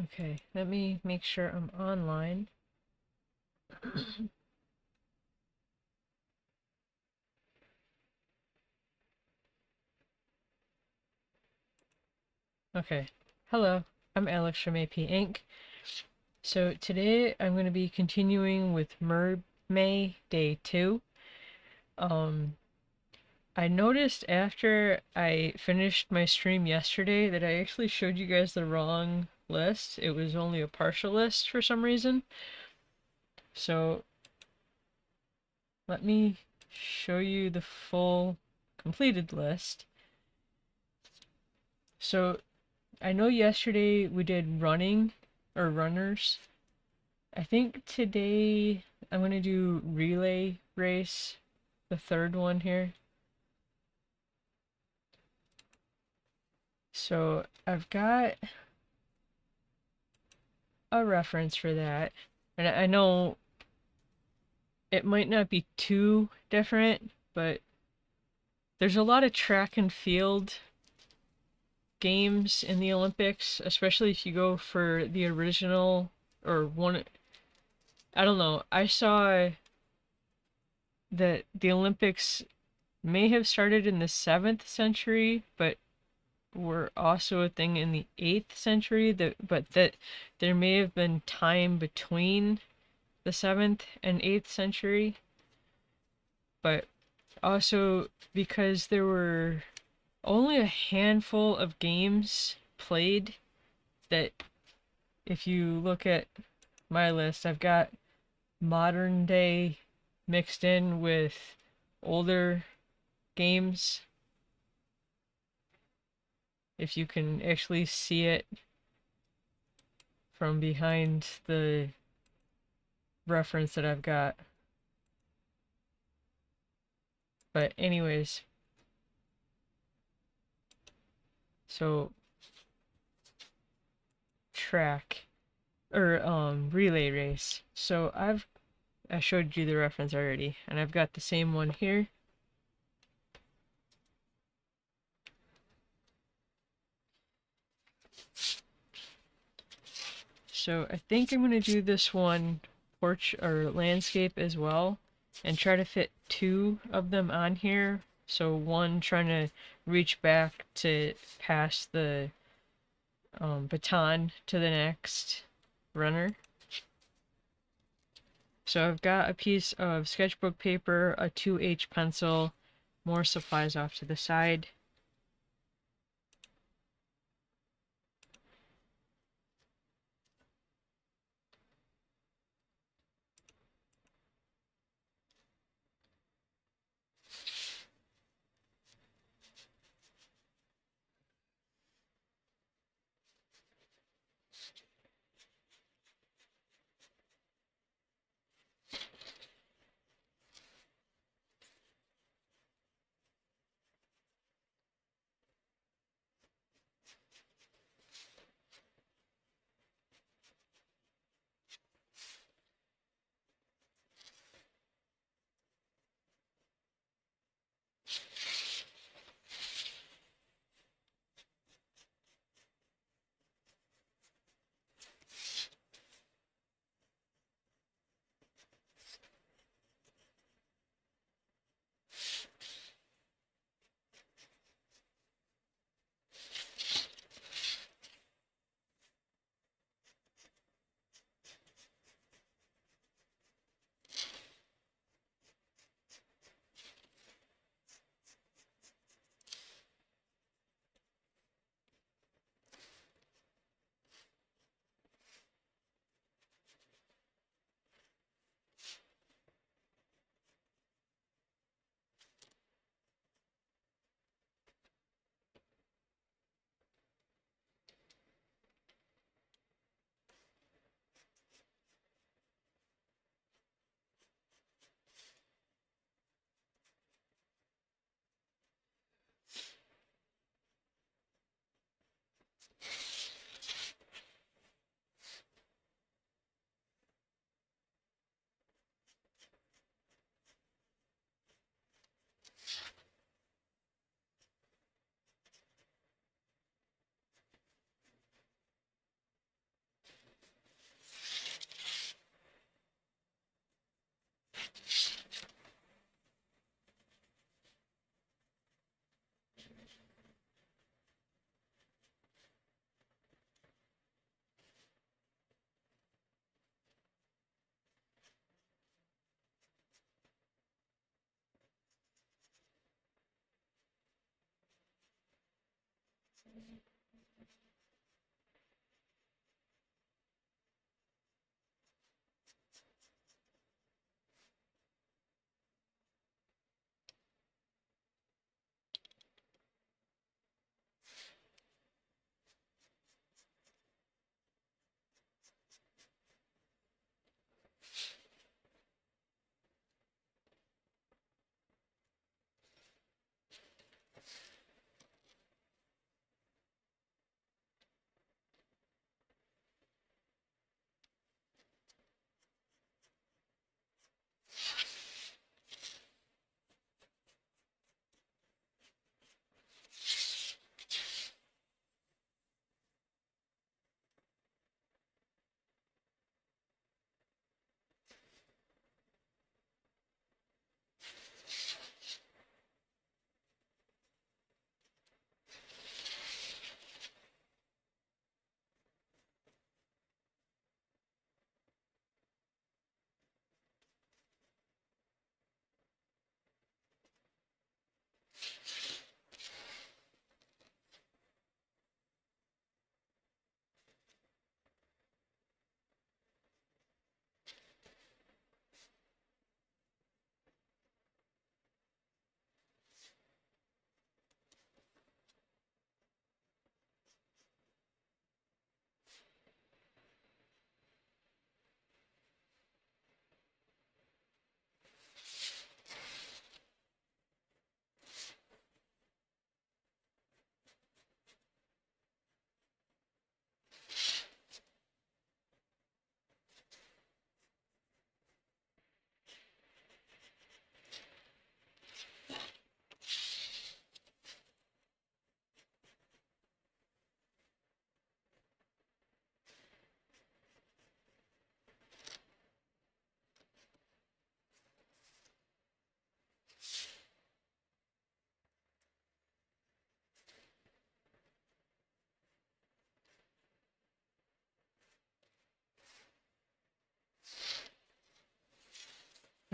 Okay, let me make sure I'm online. Okay, hello, I'm Alex from A.P. Inc. So today I'm going to be continuing with Mermay Day 2. Um, I noticed after I finished my stream yesterday that I actually showed you guys the wrong list. It was only a partial list for some reason. So let me show you the full completed list. So I know yesterday we did running or runners. I think today I'm gonna do relay race, the third one here. So I've got a reference for that. And I know it might not be too different, but there's a lot of track and field games in the Olympics, especially if you go for the original or one. I don't know. I saw that the Olympics may have started in the 7th century, but were also a thing in the 8th century, but that there may have been time between the 7th and 8th century, but also because there were only a handful of games played, that if you look at my list, I've got modern day mixed in with older games. If you can actually see it from behind the reference that I've got. But anyways, so track or relay race. So I showed you the reference already, and I've got the same one here. So I think I'm gonna do this one porch or landscape as well, and try to fit two of them on here. So one trying to reach back to pass the baton to the next runner. So I've got a piece of sketchbook paper, a 2H pencil, more supplies off to the side.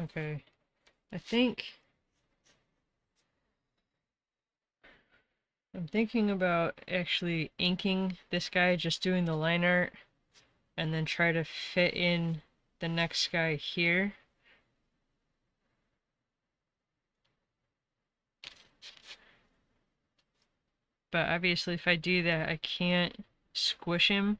Okay. I think I'm thinking about actually inking this guy, just doing the line art, and then try to fit in the next guy here. But obviously if I do that, I can't squish him.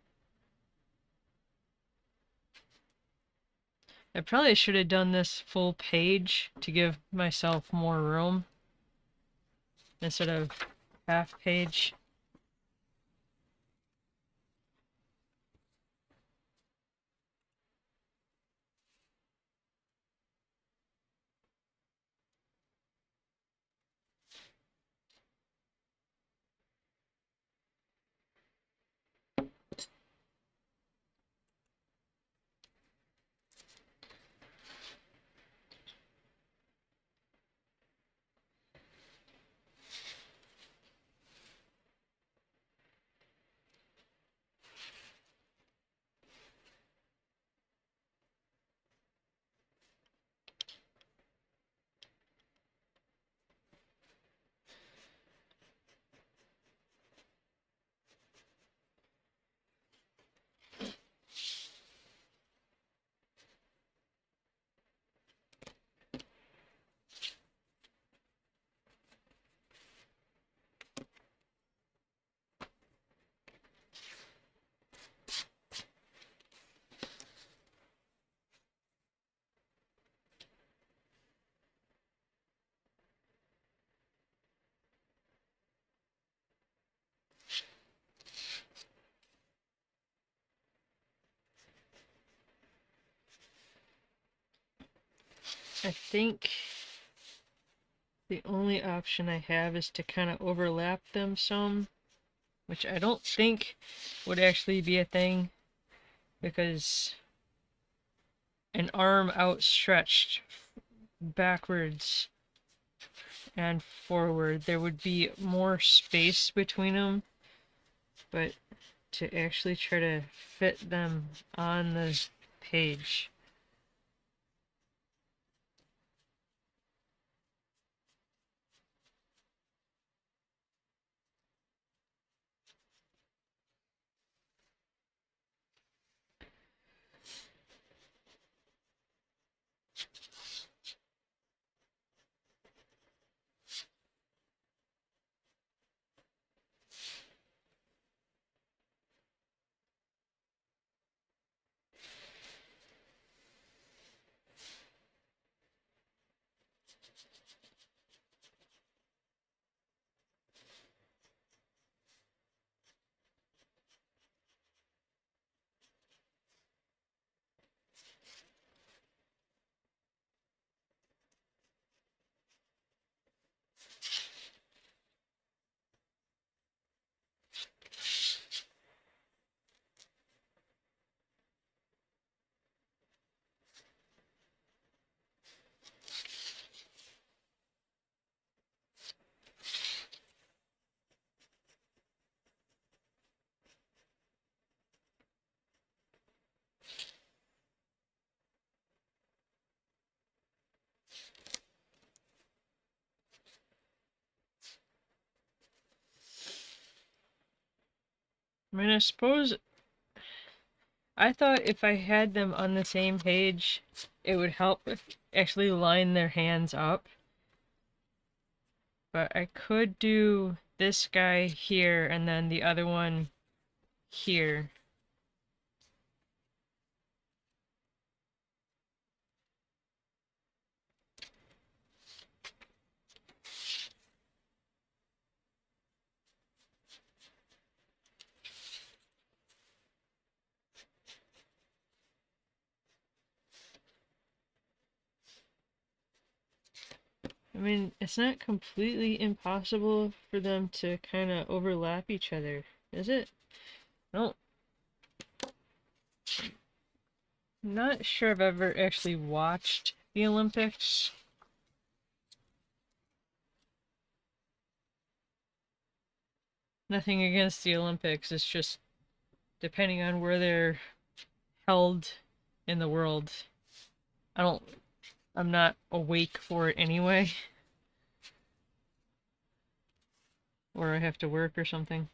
I probably should have done this full page to give myself more room instead of half page. I think the only option I have is to kind of overlap them some, which I don't think would actually be a thing, because an arm outstretched backwards and forward, there would be more space between them, but to actually try to fit them on the page, I mean, I suppose I thought if I had them on the same page, it would help actually line their hands up. But I could do this guy here and then the other one here. I mean, it's not completely impossible for them to kind of overlap each other, is it? No, not sure I've ever actually watched the Olympics. Nothing against the Olympics, it's just depending on where they're held in the world. I don't, I'm not awake for it anyway, or I have to work or something.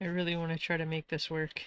I really want to try to make this work.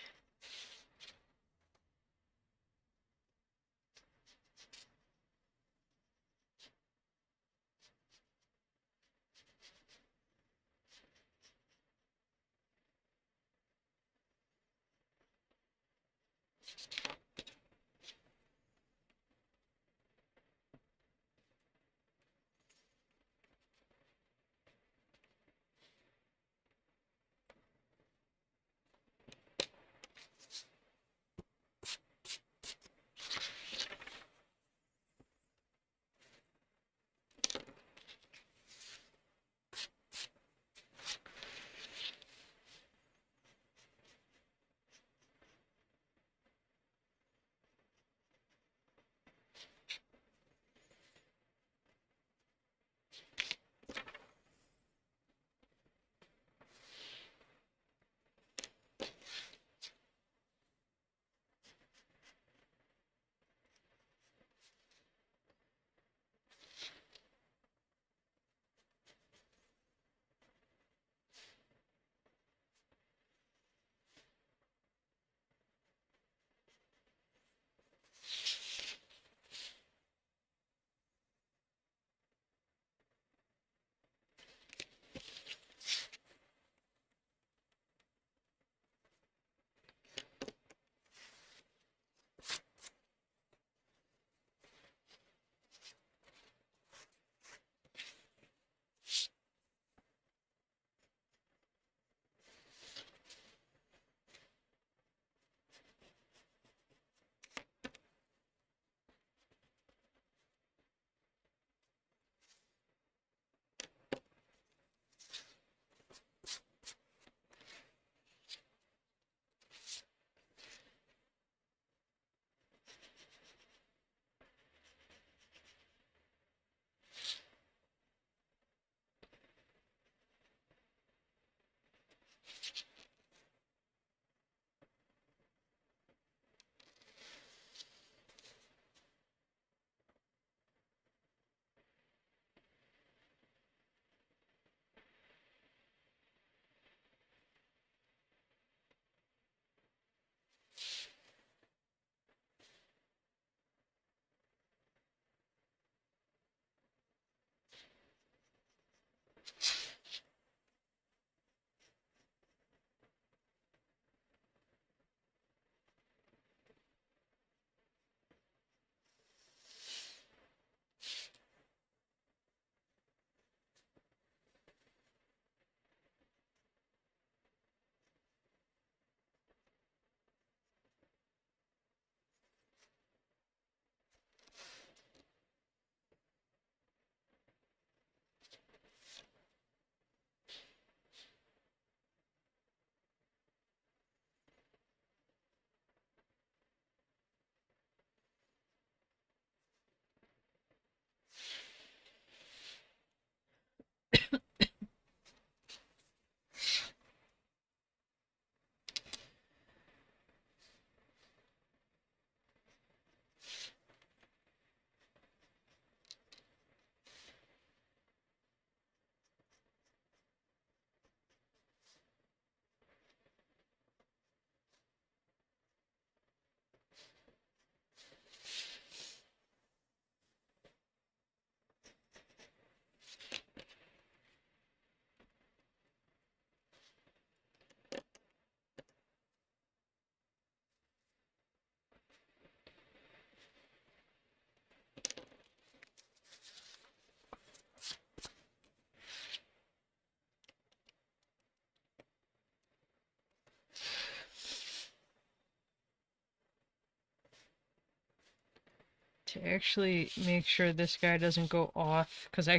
to actually make sure this guy doesn't go off, because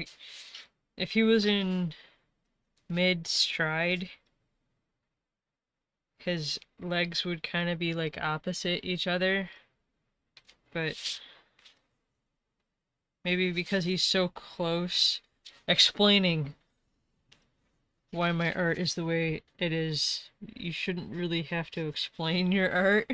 if he was in mid stride, his legs would kind of be like opposite each other, but maybe because he's so close, explaining why my art is the way it is, you shouldn't really have to explain your art.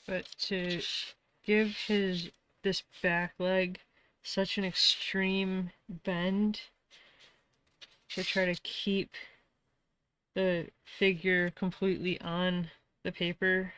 But to give this back leg such an extreme bend to try to keep the figure completely on the paper.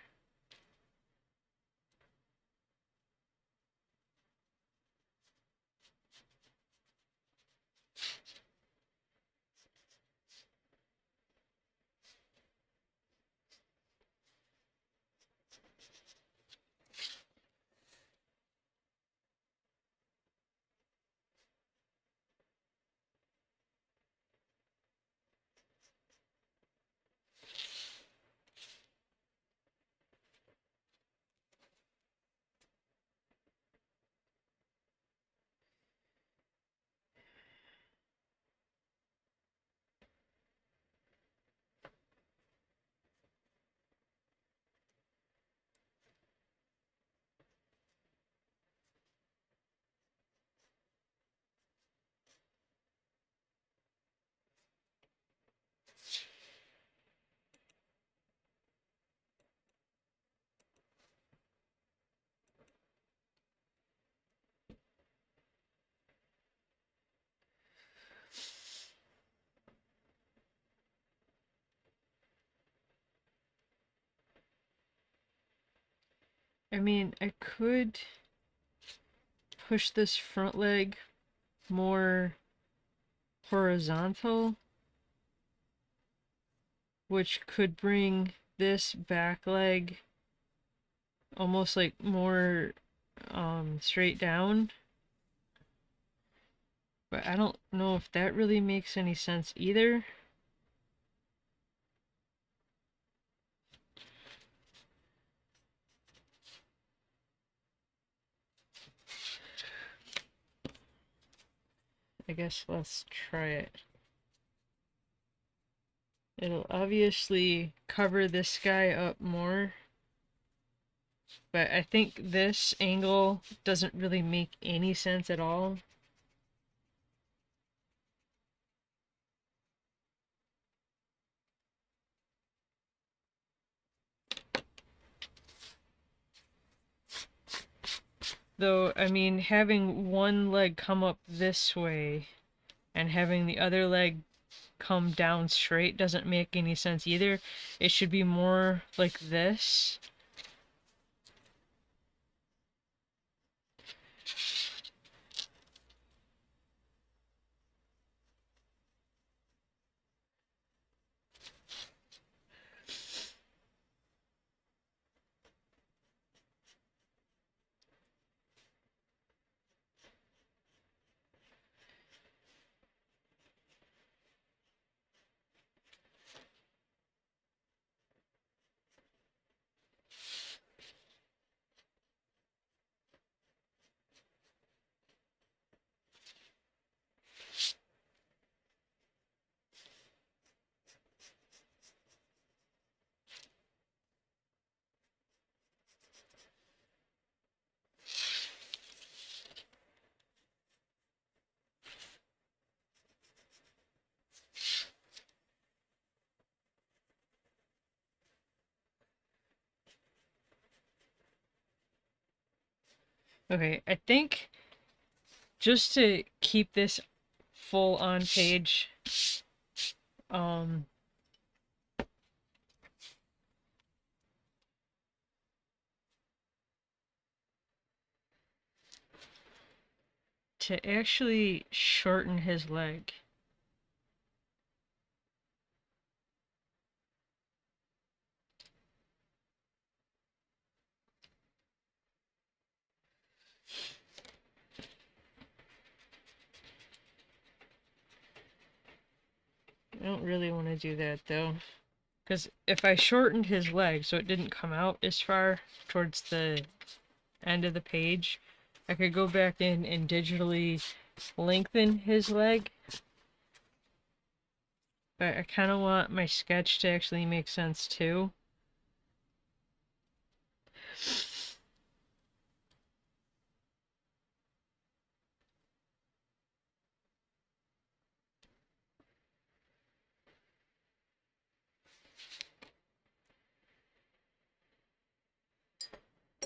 I mean, I could push this front leg more horizontal, which could bring this back leg almost like more straight down. But I don't know if that really makes any sense either. I guess let's try it. It'll obviously cover this guy up more. But I think this angle doesn't really make any sense at all. Though, I mean, having one leg come up this way and having the other leg come down straight doesn't make any sense either. It should be more like this. Okay, I think just to keep this full on page, um, to actually shorten his leg. I don't really want to do that though. Because if I shortened his leg so it didn't come out as far towards the end of the page, I could go back in and digitally lengthen his leg. But I kind of want my sketch to actually make sense too.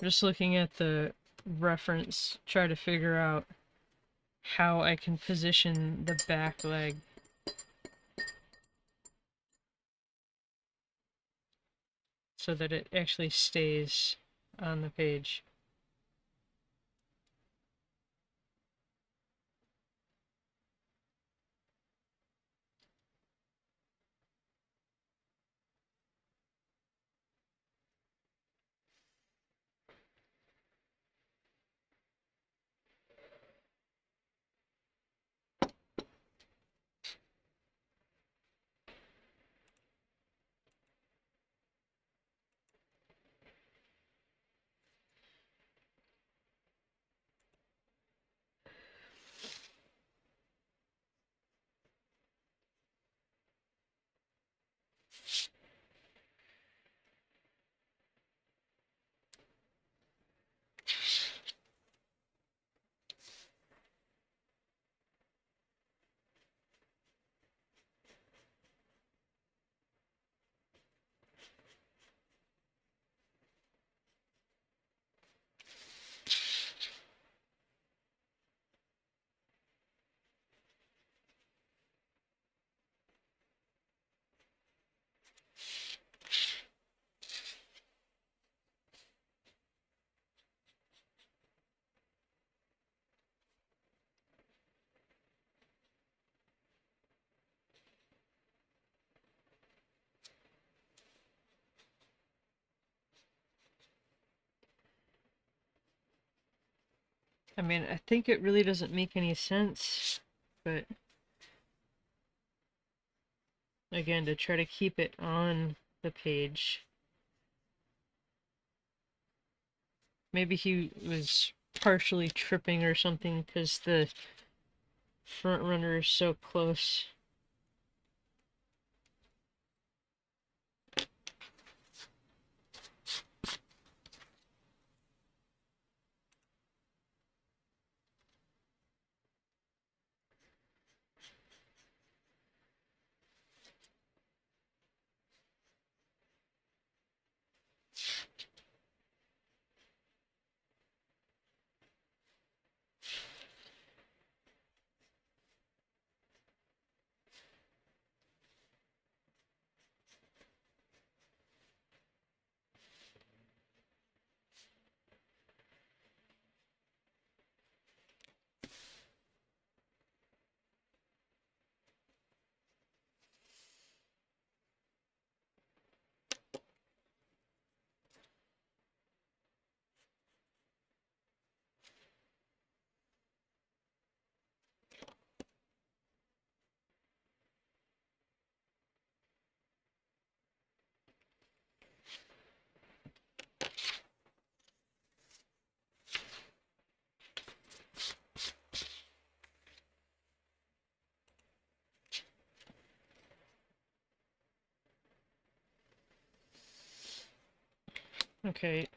Just looking at the reference, try to figure out how I can position the back leg so that it actually stays on the page. I mean, I think it really doesn't make any sense, but again, to try to keep it on the page. Maybe he was partially tripping or something because the front runner is so close. Okay,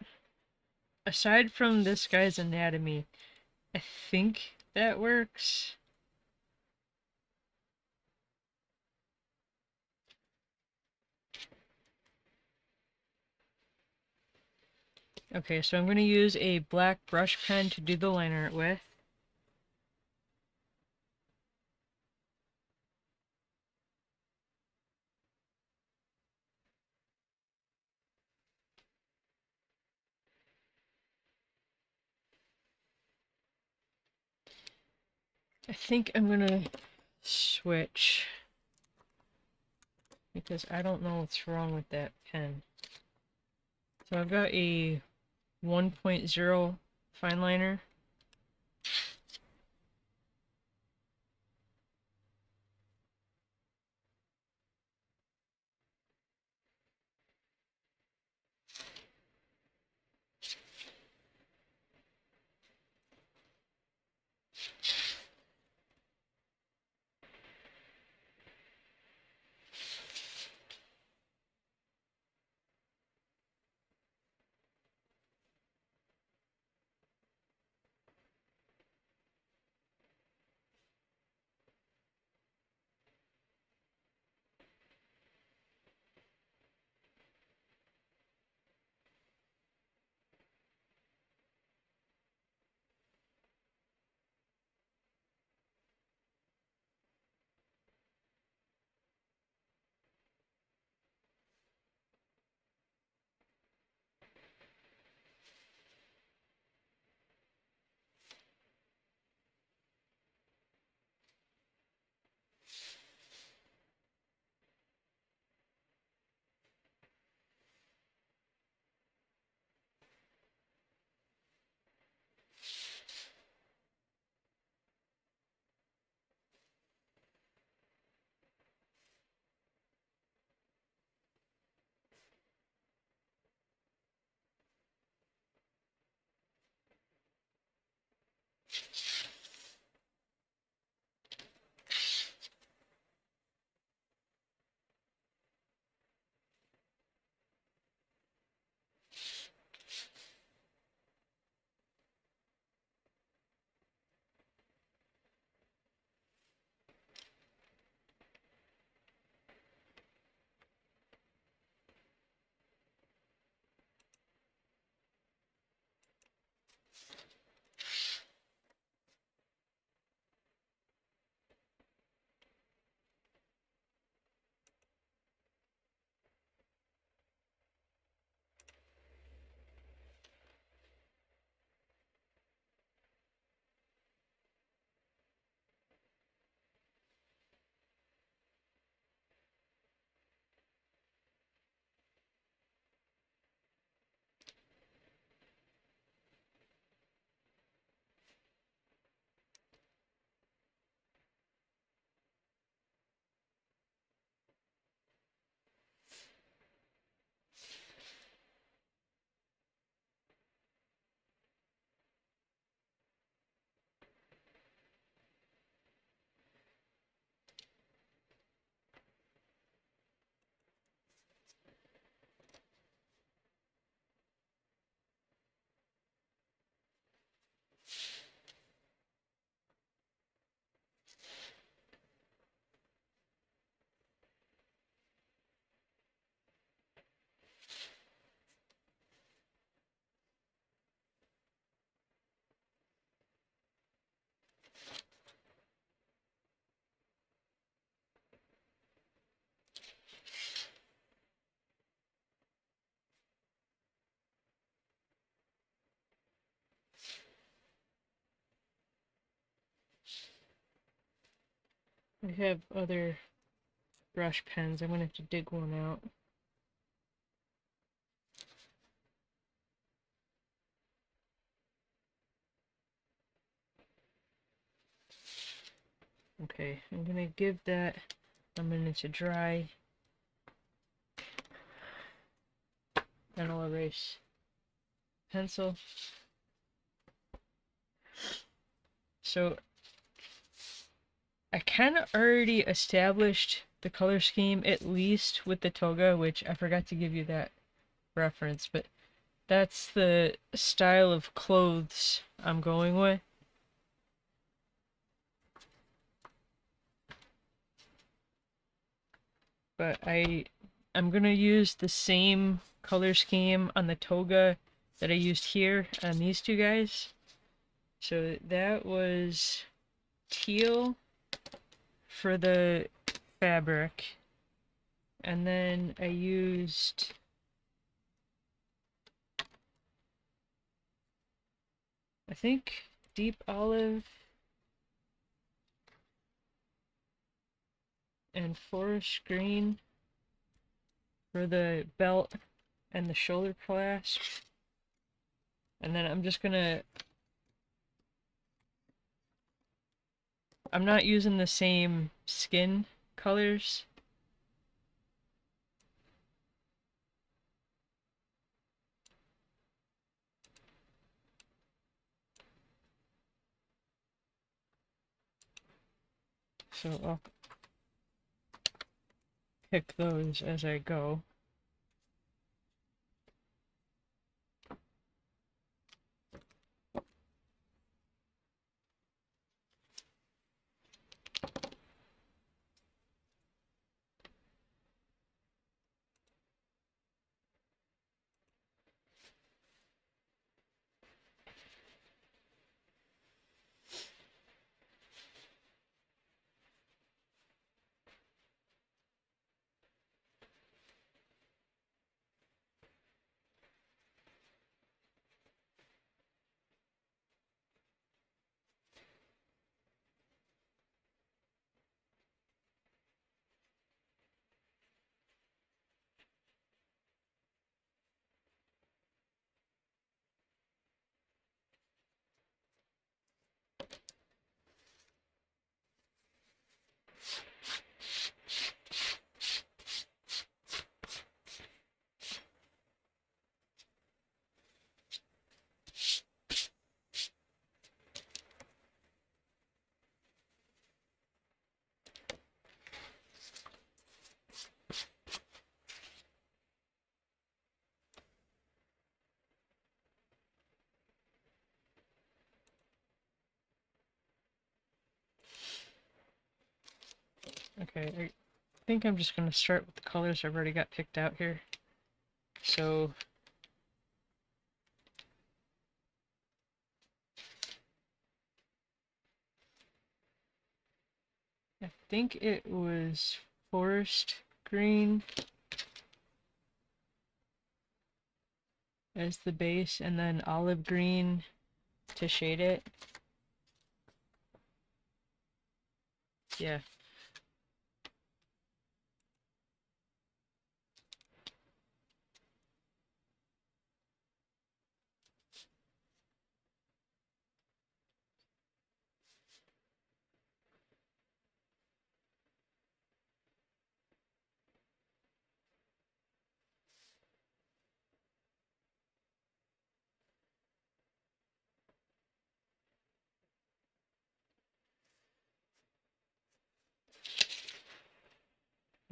aside from this guy's anatomy, I think that works. Okay, so I'm going to use a black brush pen to do the line art with. I think I'm going to switch because I don't know what's wrong with that pen. So I've got a 1.0 fine liner. I have other brush pens. I'm going to have to dig one out. Okay, I'm going to give that a minute to dry. Then I'll erase pencil. So I kind of already established the color scheme, at least with the toga, which I forgot to give you that reference, but That's the style of clothes I'm going with. But I'm gonna use the same color scheme on the toga that I used here on these two guys. So that was teal for the fabric, and then I used I think deep olive and forest green for the belt and the shoulder clasp. And then I'm not using the same skin colors. So I'll pick those as I go. Okay, I think I'm just going to start with the colors I've already got picked out here. So I think it was forest green as the base and then olive green to shade it. Yeah.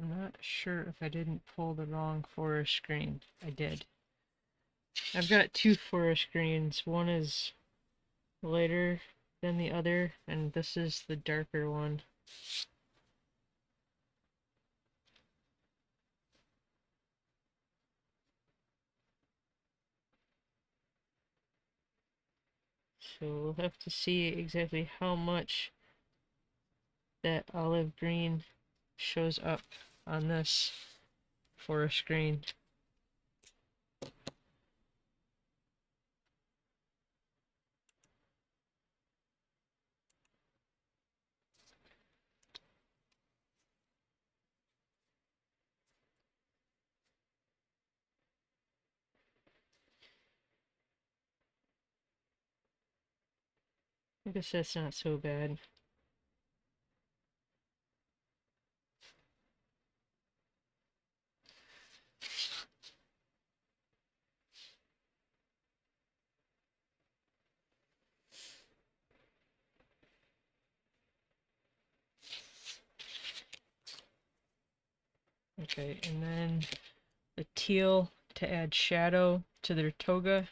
I'm not sure if I didn't pull the wrong forest green. I did. I've got two forest greens. One is lighter than the other, and this is the darker one. So we'll have to see exactly how much that olive green shows up on this forest green. I guess that's not so bad. Okay, and then the teal to add shadow to their toga.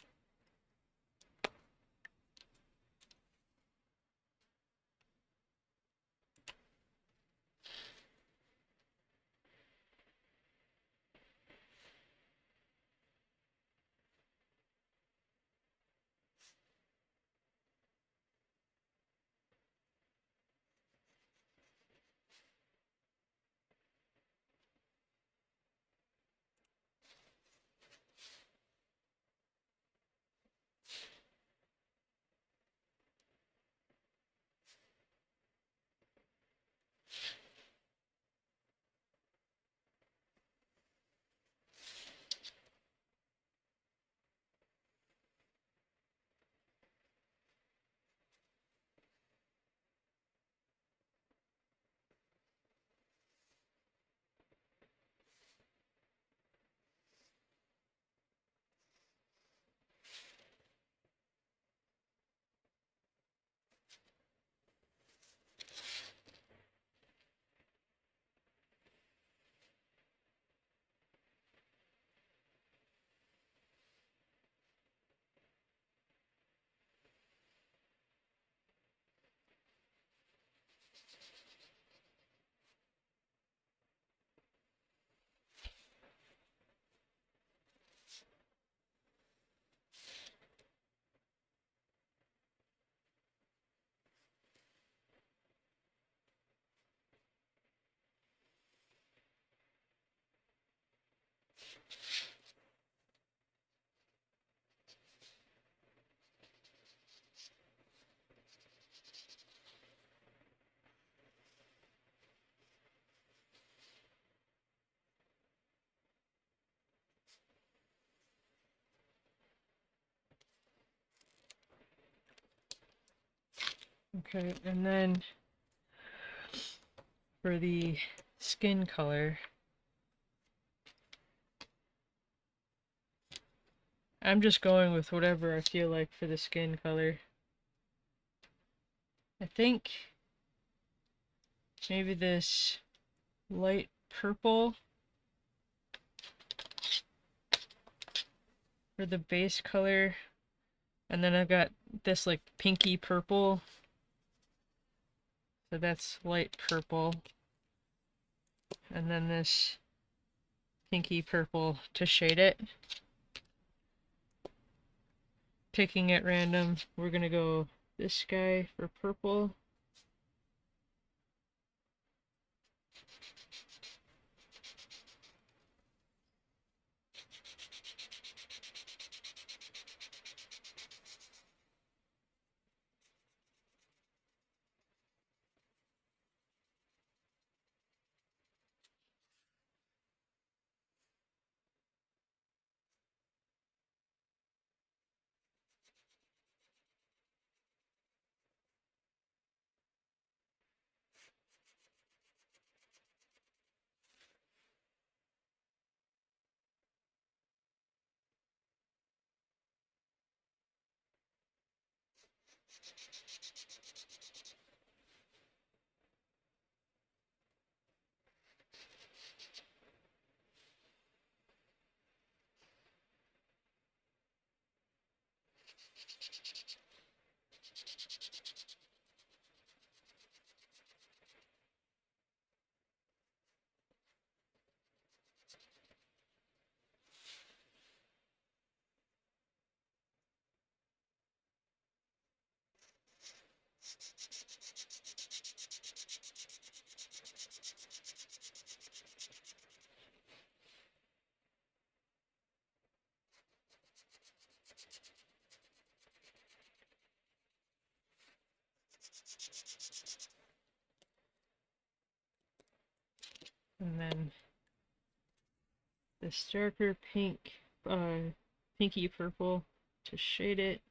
Okay, and then for the skin color, I'm just going with whatever I feel like for the skin color. I think maybe this light purple for the base color, and then I've got this like pinky purple, so that's light purple, and then this pinky purple to shade it. Picking at random, we're gonna go this guy for purple. And then this darker pink, pinky purple to shade it.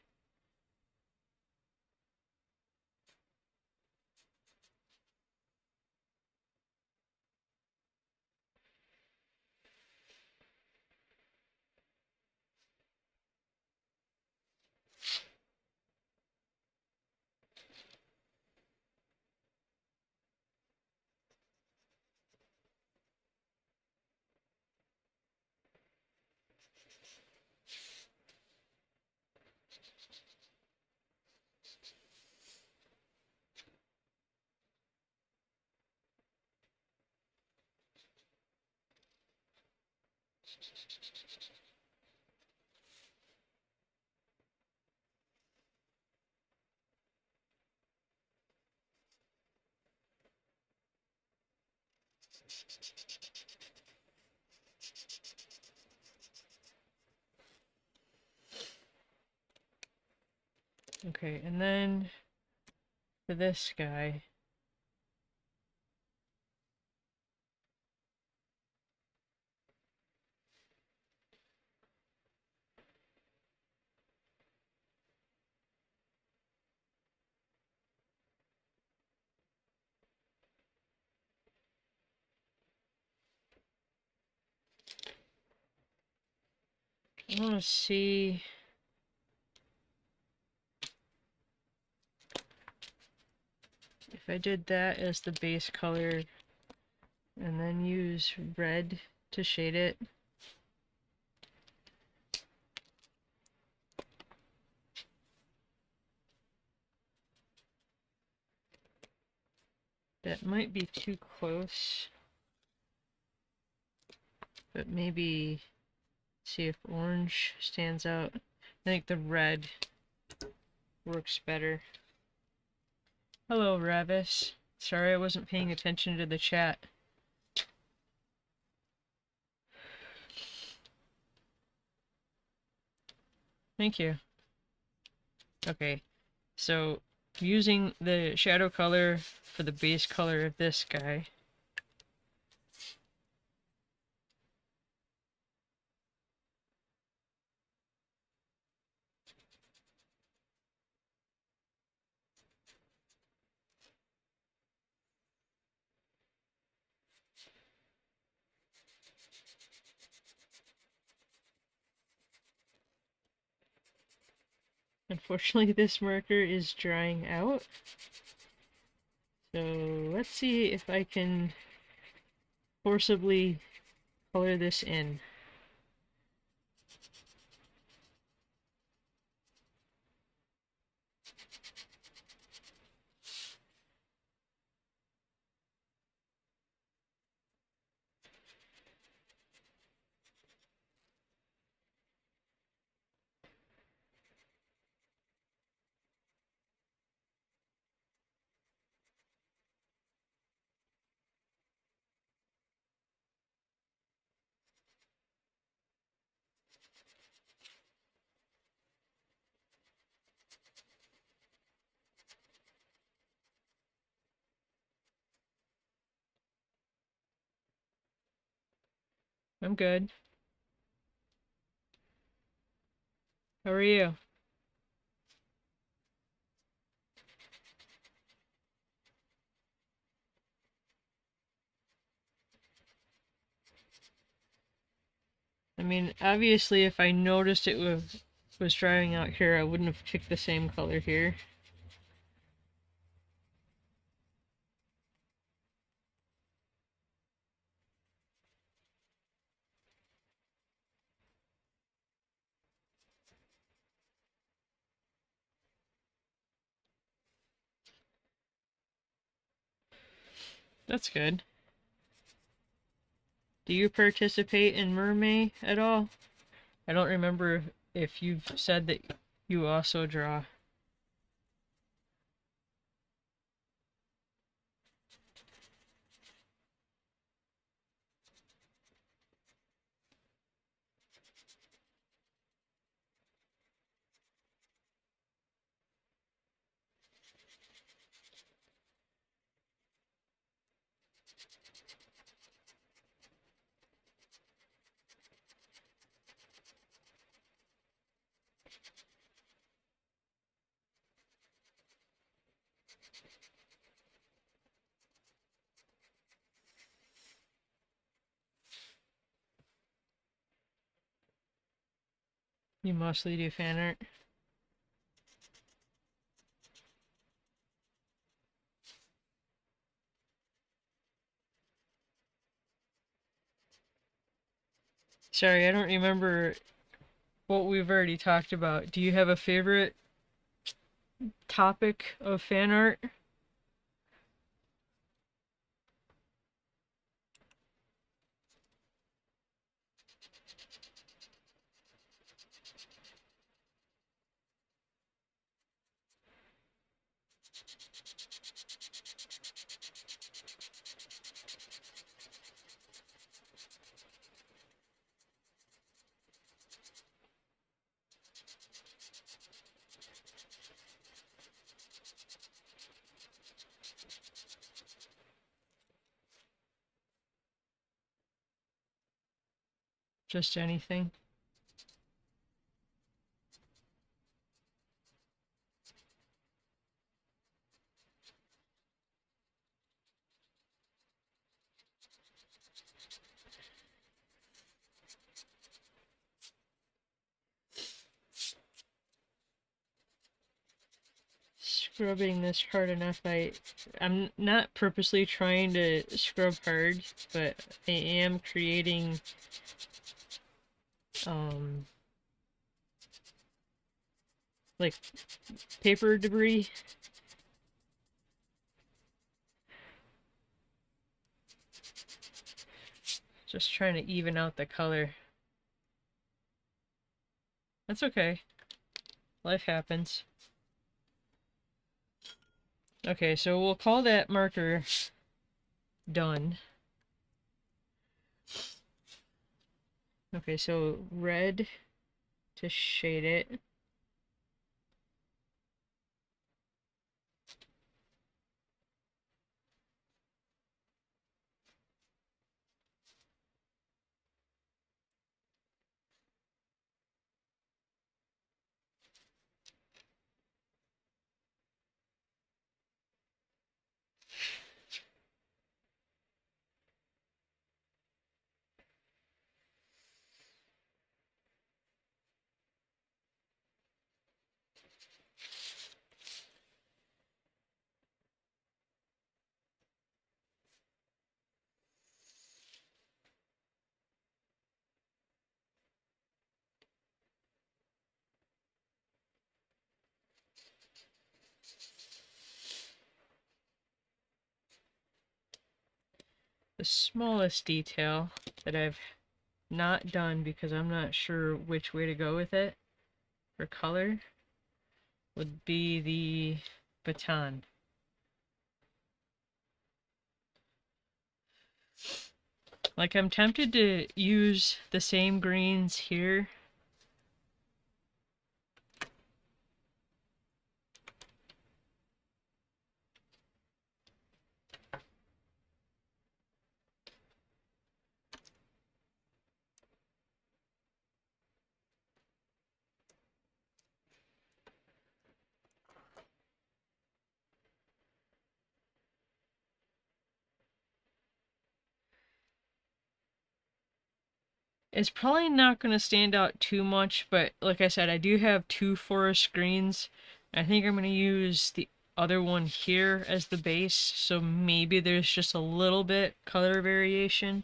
Okay, and then for this guy, I want to see if I did that as the base color and then use red to shade it. That might be too close, but maybe see if orange stands out. I think the red works better. Hello, Ravis. Sorry I wasn't paying attention to the chat. Thank you. Okay, so using the shadow color for the base color of this guy. Unfortunately, this marker is drying out. So let's see if I can forcibly color this in. I'm good. How are you? I mean, obviously if I noticed it was drying out here, I wouldn't have picked the same color here. That's good. Do you participate in Mermay at all? I don't remember if you've said that you also draw. You mostly do fan art. Sorry, I don't remember what we've already talked about. Do you have a favorite topic of fan art? Just anything. Scrubbing this hard enough. I'm not purposely trying to scrub hard, but I am creating like paper debris. Just trying to even out the color. That's okay. Life happens. Okay, so we'll call that marker done. Okay, so red to shade it. The smallest detail that I've not done because I'm not sure which way to go with it for color would be the baton. Like, I'm tempted to use the same greens here. It's probably not going to stand out too much, but like I said, I do have two forest greens. I think I'm going to use the other one here as the base, so maybe there's just a little bit color variation.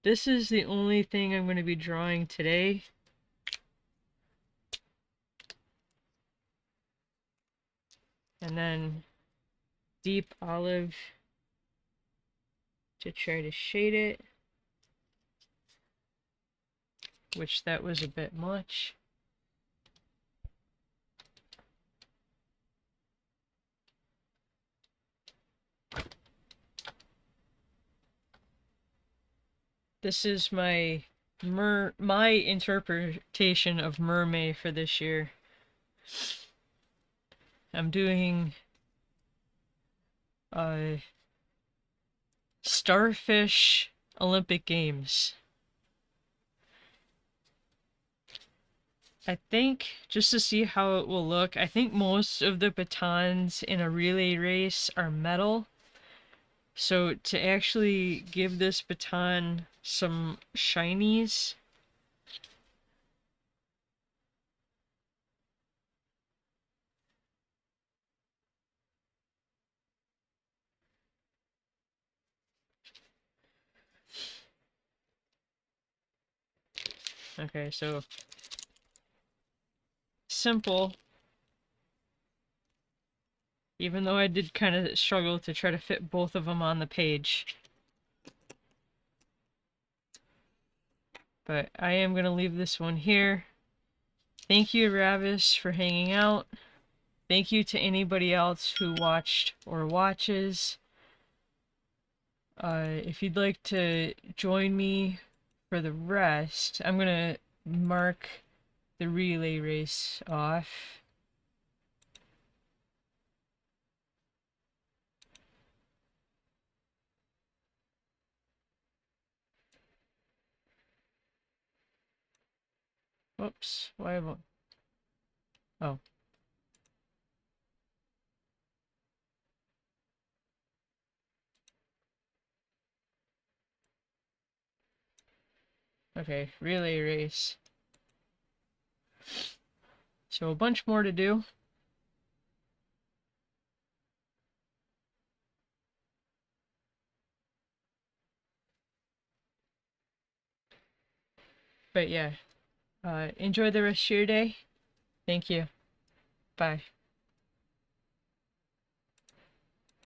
This is the only thing I'm going to be drawing today. And then deep olive to try to shade it, which that was a bit much. This is my interpretation of Mermay for this year. I'm doing Starfish Olympic Games. I think, just to see how it will look, I think most of the batons in a relay race are metal. So to actually give this baton some shinies, okay, so simple, even though I did kind of struggle to try to fit both of them on the page. But I am going to leave this one here. Thank you, Ravis, for hanging out. Thank you to anybody else who watched or watches. If you'd like to join me for the rest, I'm going to mark the relay race off. Whoops. Why won't... Oh. Okay, relay race. So a bunch more to do. But yeah, enjoy the rest of your day. Thank you. Bye.